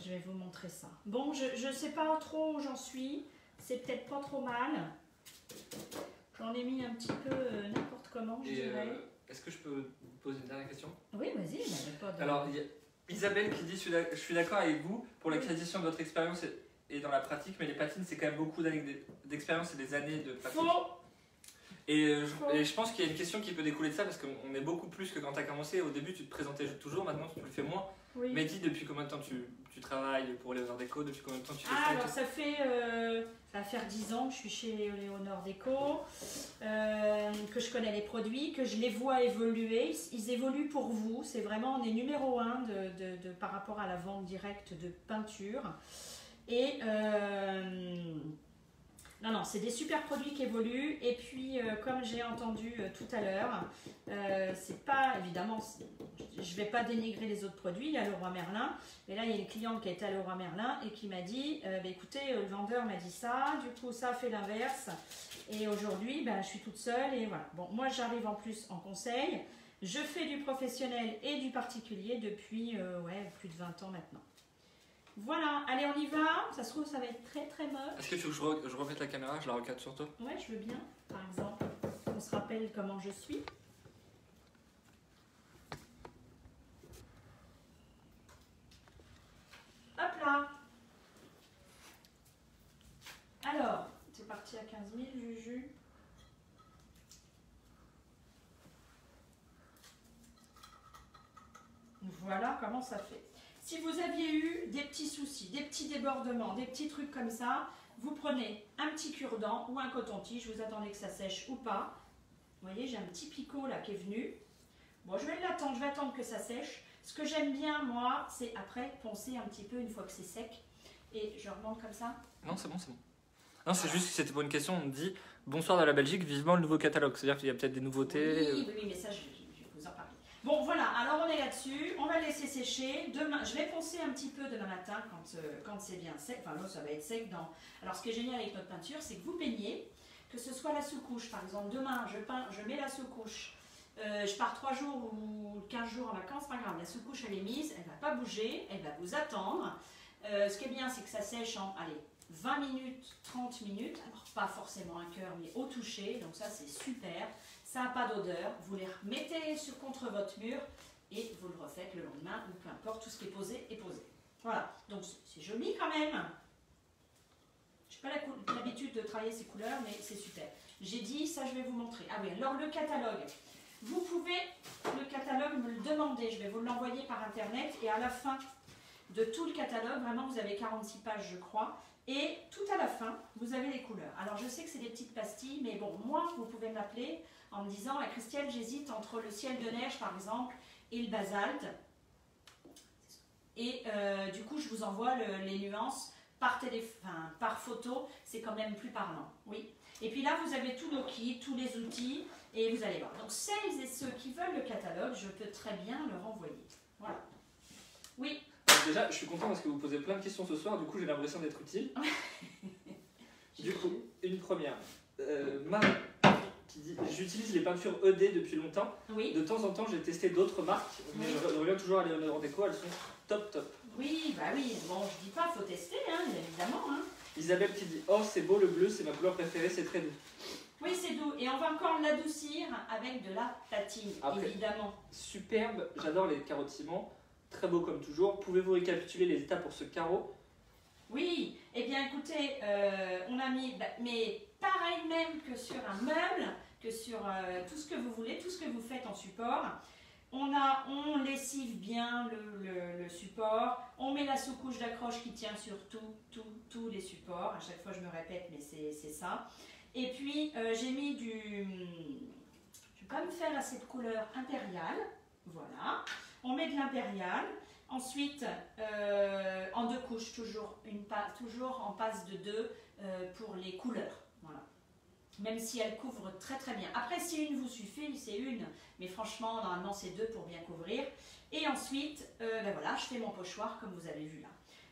Je vais vous montrer ça. Bon, je sais pas trop où j'en suis. C'est peut-être pas trop mal. J'en ai mis un petit peu n'importe comment, je dirais. Est-ce que je peux vous poser une dernière question? Oui, vas-y, il n'y pas de... Alors, il y a Isabelle qui dit je suis d'accord avec vous pour l'acquisition de votre expérience et dans la pratique, mais les patines, c'est quand même beaucoup d'années d'expérience et des années de pratique. Faux. Et je pense qu'il y a une question qui peut découler de ça parce qu'on est beaucoup plus que quand tu as commencé. Au début, tu te présentais toujours, maintenant, tu le fais moins. Oui. Mais dis, depuis combien de temps tu travailles pour Léonard Déco? Depuis combien de temps tu fais ça? Alors, ça va faire 10 ans que je suis chez Léonard Déco, que je connais les produits, que je les vois évoluer. Ils évoluent pour vous. C'est vraiment, on est numéro 1 par rapport à la vente directe de peinture. Et... non, c'est des super produits qui évoluent. Et puis, comme j'ai entendu tout à l'heure, c'est pas, évidemment, je vais pas dénigrer les autres produits. Il y a Leroy Merlin. Et là, il y a une cliente qui est à Leroy Merlin et qui m'a dit, écoutez, le vendeur m'a dit ça, du coup, ça a fait l'inverse. Et aujourd'hui, je suis toute seule. Et voilà. Bon, moi, j'arrive en plus en conseil. Je fais du professionnel et du particulier depuis plus de 20 ans maintenant. Voilà, allez, on y va. Ça se trouve, ça va être très très moche. Est-ce que tu veux que je remette la caméra, je la regarde sur toi? Ouais, je veux bien, par exemple. On se rappelle comment je suis. Hop là. Alors, c'est parti à 15 000, Juju. Voilà comment ça fait. Si vous aviez eu des petits soucis, des petits débordements, des petits trucs comme ça, vous prenez un petit cure-dent ou un coton-tige, vous attendez que ça sèche ou pas. Vous voyez, j'ai un petit picot là qui est venu. Bon, je vais l'attendre, je vais attendre que ça sèche. Ce que j'aime bien, moi, c'est après poncer un petit peu une fois que c'est sec. Et je remonte comme ça. Non, c'est bon, c'est bon. Non, c'est juste que c'était pour une question. On me dit bonsoir de la Belgique, vivement le nouveau catalogue. C'est-à-dire qu'il y a peut-être des nouveautés. Oui, mais ça, je vais vous en parler. Bon, voilà, alors on est là-dessus. On va le laisser sécher. Demain, je vais poncer un petit peu demain matin quand c'est bien sec. Enfin, l'eau, ça va être sec. Alors, ce qui est génial avec notre peinture, c'est que vous peignez, que ce soit la sous-couche. Par exemple, demain, je mets la sous-couche. Je pars 3 jours ou 15 jours en vacances, pas grave. La sous-couche, elle est mise, elle ne va pas bouger, elle va vous attendre. Ce qui est bien, c'est que ça sèche en, allez, 20 minutes, 30 minutes. Alors, pas forcément un cœur, mais au toucher. Donc ça, c'est super. Ça n'a pas d'odeur. Vous les remettez contre votre mur et vous le refaites le lendemain ou peu importe. Tout ce qui est posé est posé. Voilà. Donc, c'est joli quand même. Je n'ai pas l'habitude de travailler ces couleurs, mais c'est super. J'ai dit, ça, je vais vous montrer. Ah oui, alors le catalogue. Vous pouvez, le catalogue, me le demander. Je vais vous l'envoyer par Internet et à la fin de tout le catalogue, vraiment, vous avez 46 pages, je crois. Et tout à la fin, vous avez les couleurs. Alors, je sais que c'est des petites pastilles, mais bon, moi, vous pouvez m'appeler en me disant, la Christiane, j'hésite entre le ciel de neige, par exemple, et le basalte. Et du coup, je vous envoie les nuances par photo. C'est quand même plus parlant. Oui. Et puis là, vous avez tous nos kits, tous les outils, et vous allez voir. Donc, celles et ceux qui veulent le catalogue, je peux très bien le renvoyer. Voilà. Oui. Déjà, je suis content parce que vous posez plein de questions ce soir, du coup j'ai l'impression d'être utile. Du coup, une première. Marie qui dit j'utilise les peintures ED depuis longtemps. Oui. De temps en temps, j'ai testé d'autres marques, mais je reviens toujours à Léonore Déco, elles sont top top. Oui, bah oui. Bon, je dis pas, faut tester, hein, évidemment. Hein. Isabelle qui dit oh, c'est beau le bleu, c'est ma couleur préférée, c'est très doux. Oui, c'est doux. Et on va encore l'adoucir avec de la patine, après, évidemment. Superbe, j'adore les carottiments. Très beau comme toujours. Pouvez-vous récapituler les étapes pour ce carreau? Oui, eh bien écoutez, on a mis, mais pareil même que sur un meuble, que sur tout ce que vous voulez, tout ce que vous faites en support. On lessive bien le support, on met la sous-couche d'accroche qui tient sur tous les supports. À chaque fois je me répète, mais c'est ça. Et puis j'ai mis je vais pas me faire à cette couleur impériale, voilà. On met de l'impérial, ensuite en 2 couches, toujours en passe de 2 pour les couleurs, voilà. Même si elles couvrent très très bien. Après, si une vous suffit, c'est une, mais franchement, normalement c'est 2 pour bien couvrir. Et ensuite, voilà, je fais mon pochoir comme vous avez vu là.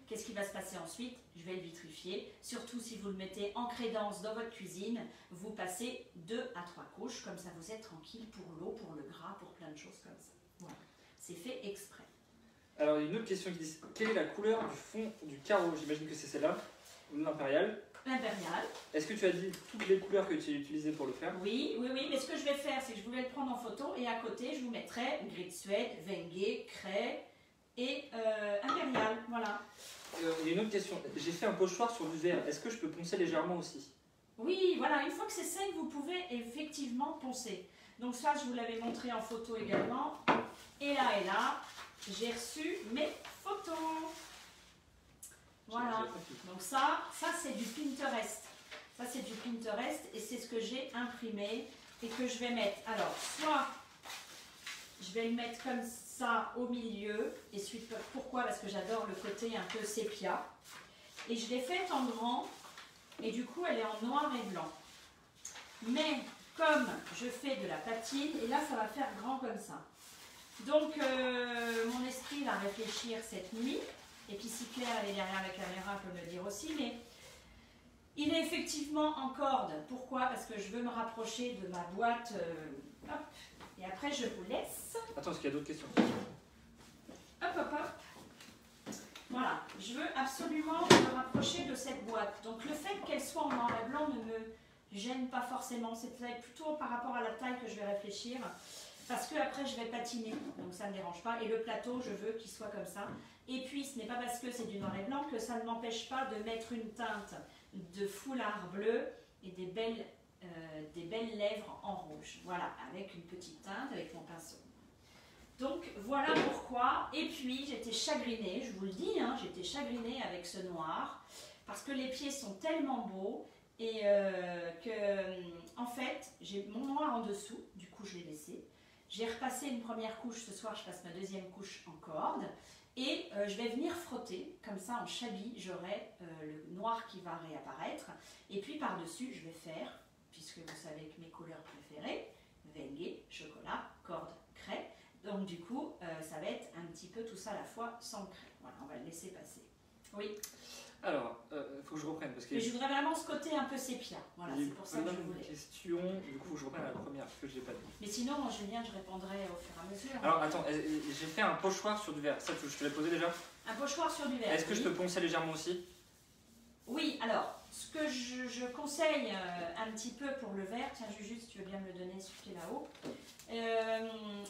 Qu'est-ce qui va se passer ensuite? Je vais le vitrifier. Surtout si vous le mettez en crédence dans votre cuisine, vous passez 2 à 3 couches, comme ça vous êtes tranquille pour l'eau, pour le gras, pour plein de choses comme ça. Voilà. C'est fait exprès. Alors, il y a une autre question qui dit quelle est la couleur du fond du carreau? J'imagine que c'est celle-là, l'impérial. L'impérial. Est-ce que tu as dit toutes les couleurs que tu as utilisées pour le faire? Oui, mais ce que je vais faire, c'est que je voulais le prendre en photo et à côté, je vous mettrai gris de Suède, Wenger, craie et impérial. Voilà. Il y a une autre question. J'ai fait un pochoir sur du verre. Est-ce que je peux poncer légèrement aussi? Oui, voilà. Une fois que c'est sec, vous pouvez effectivement poncer. Donc ça, je vous l'avais montré en photo également. Et là, j'ai reçu mes photos. Voilà. Donc ça c'est du Pinterest. Ça c'est du Pinterest et c'est ce que j'ai imprimé et que je vais mettre. Alors, soit je vais le mettre comme ça au milieu. Et suite, pourquoi? Parce que j'adore le côté un peu sépia. Et je l'ai faite en grand et du coup elle est en noir et blanc. Mais comme je fais de la patine, et là ça va faire grand comme ça. Donc mon esprit va réfléchir cette nuit. Et puis si Claire elle est derrière la caméra, elle peut me le dire aussi, mais il est effectivement en corde. Pourquoi? Parce que je veux me rapprocher de ma boîte. Hop. Et après je vous laisse. Attends, est-ce qu'il y a d'autres questions? Hop. Voilà, je veux absolument me rapprocher de cette boîte. Donc le fait qu'elle soit en noir et blanc ne me gêne pas forcément. C'est plutôt par rapport à la taille que je vais réfléchir. Parce que après je vais patiner, donc ça ne me dérange pas. Et le plateau, je veux qu'il soit comme ça. Et puis ce n'est pas parce que c'est du noir et blanc que ça ne m'empêche pas de mettre une teinte de foulard bleu et des belles lèvres en rouge. Voilà, avec une petite teinte, avec mon pinceau. Donc voilà pourquoi. Et puis j'étais chagrinée, je vous le dis, hein, j'étais chagrinée avec ce noir. Parce que les pieds sont tellement beaux. Et en fait, j'ai mon noir en dessous, du coup je l'ai laissé. J'ai repassé une première couche, ce soir je passe ma deuxième couche en corde. Et je vais venir frotter, comme ça en chablis, j'aurai le noir qui va réapparaître. Et puis par-dessus, je vais faire, puisque vous savez que mes couleurs préférées, Vengue, chocolat, corde, craie. Donc du coup, ça va être un petit peu tout ça à la fois sans craie. Voilà, on va le laisser passer. Oui. Alors, il faut que je reprenne parce que. Mais je voudrais vraiment ce côté un peu sépia. Voilà, c'est pour ça que je voulais. Question, du coup, je reprends la première parce que je l'ai pas dit. Mais sinon, Julien, je répondrai au fur et à mesure. Alors, attends, j'ai fait un pochoir sur du verre. Ça, je te l'ai posé déjà. Un pochoir sur du verre. Est-ce que je peux poncer légèrement aussi? Oui, alors, ce que je conseille un petit peu pour le verre, tiens, Juju, si tu veux bien me le donner, celui qui est là-haut.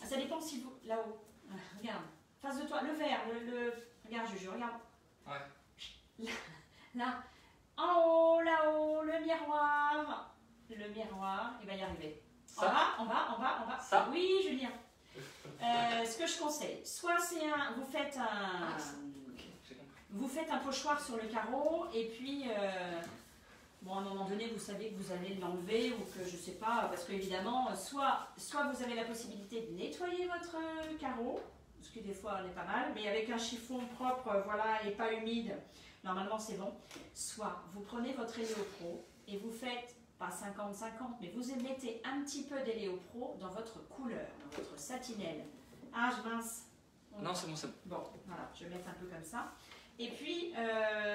Ça dépend si vous. Là-haut. Regarde, face de toi, le verre, regarde, Juju, regarde. Ouais. Là, en haut, là-haut, le miroir. Le miroir, il va y arriver. Ça. On va. Ça. Oui, Julien. Ce que je conseille, soit c'est vous faites un. Vous faites un pochoir sur le carreau et puis, bon, à un moment donné, vous savez que vous allez l'enlever ou que je sais pas, parce qu'évidemment, soit vous avez la possibilité de nettoyer votre carreau, ce qui des fois n'est pas mal, mais avec un chiffon propre, voilà, et pas humide, normalement c'est bon. Soit vous prenez votre Eléopro et vous faites, pas 50-50, mais vous mettez un petit peu d'Eléopro dans votre couleur, dans votre satinelle. Ah, je mince. Non, c'est bon, c'est bon. Bon, voilà, je vais mettre un peu comme ça. Et puis,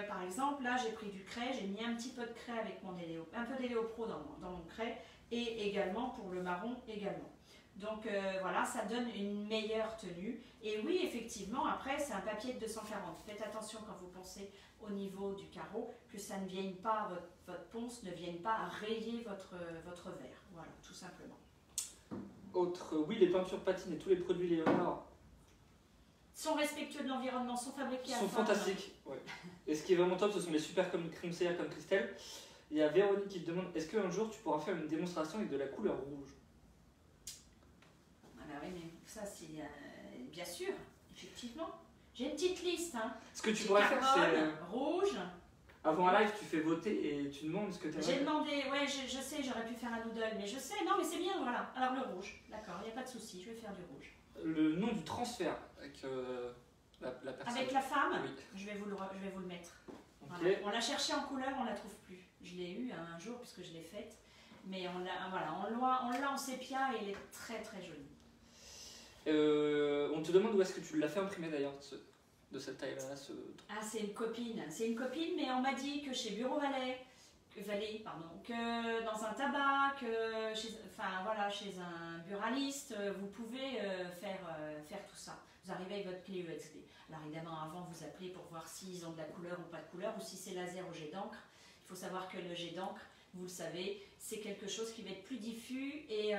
par exemple, là, j'ai pris du craie, j'ai mis un petit peu de craie avec mon un peu d'Eléopro dans mon craie, et également pour le marron également. Donc voilà, ça donne une meilleure tenue. Et oui, effectivement, après, c'est un papier de 240. Faites attention quand vous poncez au niveau du carreau, que ça ne vienne pas, votre ponce ne vienne pas rayer votre verre. Voilà, tout simplement. Autre, oui, les peintures patines et tous les produits Léonard sont respectueux de l'environnement, sont fabriqués à sont fantastiques. Ouais. Et ce qui est vraiment top, ce sont les super cream seillers comme Christelle. Il y a Véronique qui te demande, est-ce qu'un jour tu pourras faire une démonstration avec de la couleur rouge? Ah bah oui, mais ça c'est bien sûr, effectivement. J'ai une petite liste. Hein. Ce que tu pourrais faire, c'est rouge. Avant un live, tu fais voter et tu demandes ce que tu aimerais. J'ai demandé, ouais, je sais, j'aurais pu faire un doodle, mais je sais, non, mais c'est bien, voilà. Alors le rouge, d'accord, il n'y a pas de souci, je vais faire du rouge. Le nom du transfert avec la personne. Avec la femme, oui. je vais vous le mettre. Okay. Voilà. On l'a cherché en couleur, on ne la trouve plus. Je l'ai eu un jour puisque je l'ai faite, mais on l'a en sépia et elle est très très jolie. On te demande où est-ce que tu l'as fait imprimer d'ailleurs de cette taille-là. Ah, c'est une copine, mais on m'a dit que chez Bureau Vallée, que dans un tabac, que chez un buraliste, vous pouvez faire tout ça. Vous arrivez avec votre clé USB. Alors évidemment, avant, vous appelez pour voir s'ils ont de la couleur ou pas de couleur, ou si c'est laser ou jet d'encre. Il faut savoir que le jet d'encre, vous le savez, c'est quelque chose qui va être plus diffus et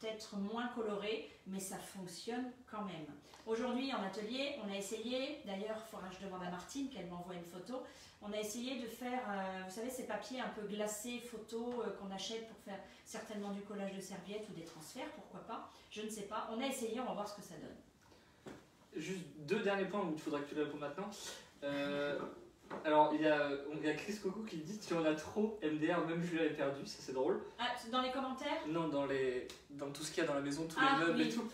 peut-être moins coloré, mais ça fonctionne quand même. Aujourd'hui, en atelier, on a essayé, d'ailleurs, il faudra que je demande à Martine qu'elle m'envoie une photo, on a essayé de faire, vous savez, ces papiers un peu glacés, photos qu'on achète pour faire certainement du collage de serviettes ou des transferts, pourquoi pas, je ne sais pas. On a essayé, on va voir ce que ça donne. Juste deux derniers points où il faudra que tu les répondes maintenant. Alors, il y a Chris Coco qui dit tu en as trop, MDR, même Julia est perdue, ça c'est drôle. Ah, dans les commentaires? Non, dans tout ce qu'il y a dans la maison, tous les meubles oui. et tout.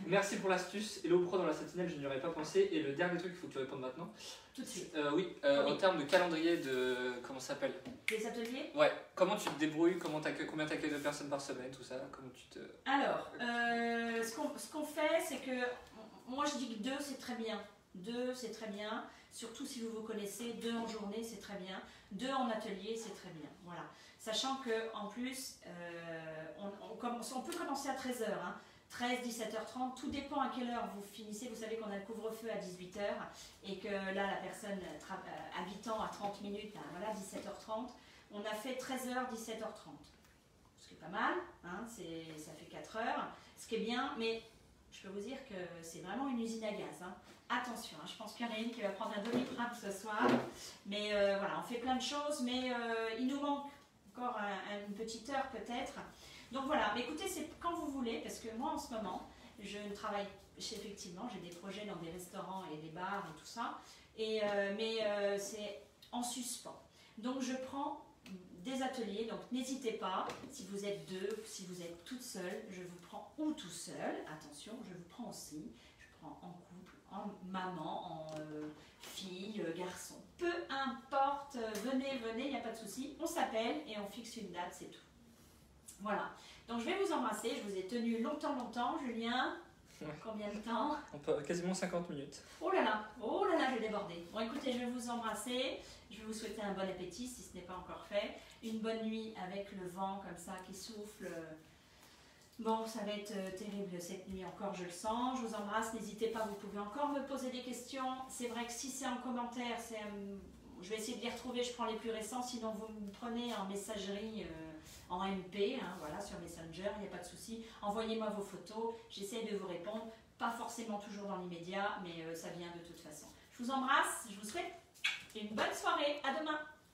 Merci pour l'astuce. Hello Pro dans la satinelle, je n'y aurais pas pensé. Et le dernier truc, il faut que tu répondes maintenant. Tout de suite. Oui, en termes de calendrier de. Comment ça s'appelle? Des ateliers? Ouais, comment tu te débrouilles, combien t'accueilles de personnes par semaine, tout ça, comment tu te. Alors, ce qu'on fait, c'est que. Moi je dis que 2 c'est très bien. 2 c'est très bien. Surtout si vous vous connaissez, 2 en journée c'est très bien, 2 en atelier c'est très bien, voilà. Sachant qu'en plus, on peut commencer à 13h, hein. 13, 17h30, tout dépend à quelle heure vous finissez. Vous savez qu'on a le couvre-feu à 18h et que là, la personne habitant à 30 minutes, ben voilà, 17h30, on a fait 13h, 17h30. Ce qui est pas mal, hein, ça fait 4 heures, ce qui est bien, mais je peux vous dire que c'est vraiment une usine à gaz. Hein. Attention, hein, je pense qu'il y en a une qui va prendre un doliprane ce soir, mais voilà, on fait plein de choses, mais il nous manque encore une petite heure peut-être. Donc voilà, mais écoutez, c'est quand vous voulez, parce que moi en ce moment, je ne travaille, effectivement, j'ai des projets dans des restaurants et des bars et tout ça, mais c'est en suspens. Donc je prends des ateliers, donc n'hésitez pas, si vous êtes deux, si vous êtes toute seule, je vous prends, ou tout seul, attention, je vous prends aussi, je prends en couple, en maman, en fille, garçon, peu importe, venez, il n'y a pas de souci, on s'appelle et on fixe une date, c'est tout. Voilà, donc je vais vous embrasser, je vous ai tenu longtemps, Julien. Ouais. Combien de temps? Quasiment 50 minutes. Oh là là, j'ai débordé. Bon écoutez, je vais vous embrasser, je vais vous souhaiter un bon appétit si ce n'est pas encore fait. Une bonne nuit avec le vent comme ça qui souffle. Bon, ça va être terrible cette nuit encore, je le sens. Je vous embrasse, n'hésitez pas, vous pouvez encore me poser des questions. C'est vrai que si c'est en commentaire, je vais essayer de les retrouver, je prends les plus récents, sinon vous me prenez en messagerie, en MP, hein, voilà, sur Messenger, il n'y a pas de souci. Envoyez-moi vos photos, j'essaie de vous répondre, pas forcément toujours dans l'immédiat, mais ça vient de toute façon. Je vous embrasse, je vous souhaite une bonne soirée, à demain.